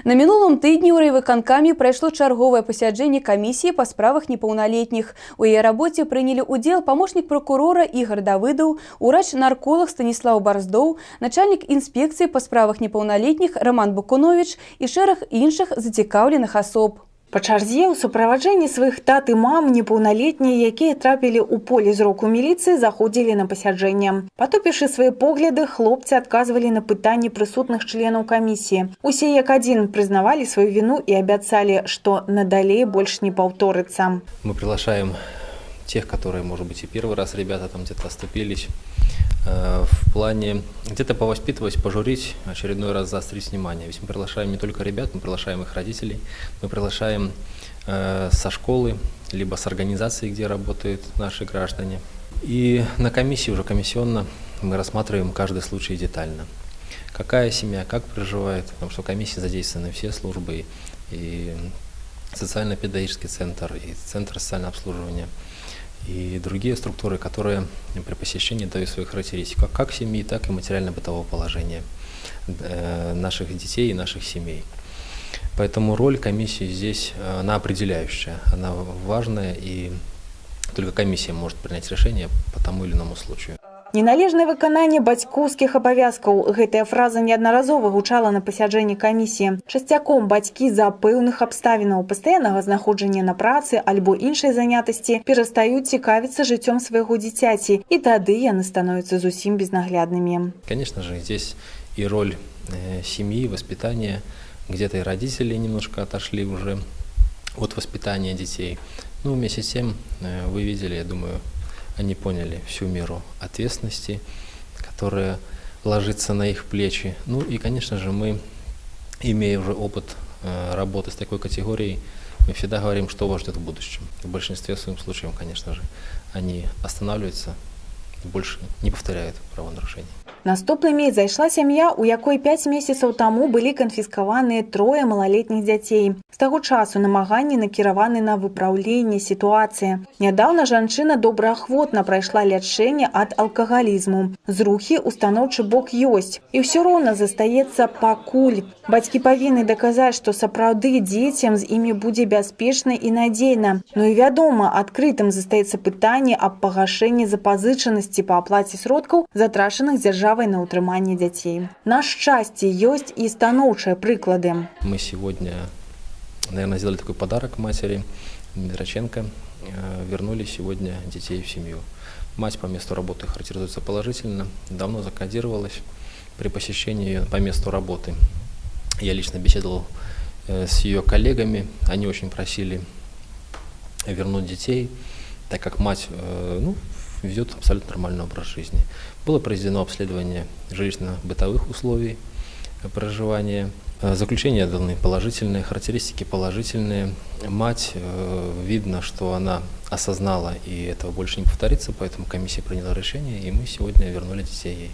На мінулым тыдні ў райвыканкаме прайшло чарговае пасяджэнне камісіі па справах непаўналетніх. У яе рабоце прынялі ўдзел памочнік прокурора Ігор Давыдаў, урач-нарколог Станіслаў Барздоў, начальнік інспекцыі па справах непаўналетніх Роман Букунович і шэраг іншых зацікаўленых асоб. Па чарзе ў суправаджэнні сваіх тат і мам непаўналетнія, якія трапілі ў поле зроку міліцыі, заходзілі на пасяджэнне. Патупіўшы свае погляды, хлопцы адказвалі на пытанні прысутных членаў камісіі. Усе як адзін прызнавалі сваю віну і абяцалі, што надалей больш не паўторыцца. Мы приглашаем тех, которые, может быть, и первый раз ребята там где-то оступились, в плане где-то повоспитывать, пожурить, очередной раз заострить внимание. Ведь мы приглашаем не только ребят, мы приглашаем их родителей, мы приглашаем со школы, либо с организации, где работают наши граждане. И на комиссии, уже комиссионно, мы рассматриваем каждый случай детально. Какая семья, как проживает, потому что в комиссии задействованы все службы, и социально-педагогический центр, и центр социального обслуживания, и другие структуры, которые при посещении дают свои характеристики, как семьи, так и материально-бытового положения наших детей и наших семей. Поэтому роль комиссии здесь, она определяющая, она важная, и только комиссия может принять решение по тому или иному случаю. Неналежнае выкананне бацькоўскіх абавязкаў. Гэтая фраза неаднаразова гучала на пасяджэнні камісіі. Часцяком бацькі з-за пэўных абставінаў, пастаяннага знаходжання на працы альбо іншай занятасці перастаюць цікавіцца жыццём свайго дзіцяці, і тады яны становятся зусім безнагляднымі. Конечно же, здесь и роль семьи, воспитания, где-то и родители немножко отошли уже от воспитания детей. Ну, вместе с тем, вы видели, я думаю, они поняли всю меру ответственности, которая ложится на их плечи. Ну и, конечно же, мы, имея уже опыт работы с такой категорией, мы всегда говорим, что вас ждет в будущем. В большинстве своих случаев, конечно же, они останавливаются, больше не повторяют правонарушений. Наступнымі зайшла сям'я, у якой 5 месяцаў таму былі канфіскаваныя 3 малалетніх дзяцей. З таго часу намаганні накіраваны на выпраўленне сітуацыі. Нядаўна жанчына добраахвотна прайшла лячэнне ад алкагалізму. Зрухі ў станоўчы бок ёсць. І ўсё роўна застаецца пакуль. Бацькі павінны даказаць, што сапраўды дзецям з імі будзе бяспечна і надзейна. Ну і вядома, адкрытым застаецца пытанне аб пагашэнні запазычанасці па аплаце сродкаў, затрачаных дзяржавай на утрыманне дзяцей. На шчасце, ёсць і станоўчыя прыклады. Мы сегодня, наверное, сделали такой подарок матери Митроченко. Вернули сегодня детей в семью. Мать по месту работы характеризуется положительно, давно закодировалась при посещении ее по месту работы. Я лично беседовал с ее коллегами, они очень просили вернуть детей, так как мать ведет абсолютно нормальный образ жизни. Было произведено обследование жилищно-бытовых условий проживания. Заключения даны положительные, характеристики положительные. Мать, видно, что она осознала, и этого больше не повторится, поэтому комиссия приняла решение, и мы сегодня вернули детей ей.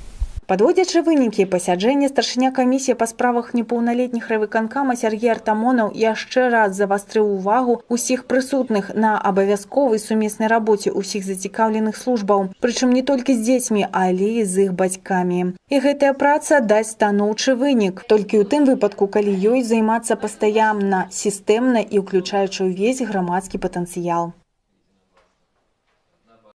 Падводзячы вынікі пасяджэння, старшыня камісіі па справах непаўналетніх райвыканкама Сергей Артамонаў яшчэ раз завастрыў увагу ўсіх прысутных на абавязковай сумеснай рабоце ўсіх зацікаўленых службаў, прычым не толькі з дзецьмі, але і з іх бацькамі. І гэтая праца дасць станоўчы вынік, толькі ў тым выпадку, калі ёй займацца пастаянна, сістэмна і ўключаючы ўвесь грамадскі патэнцыял.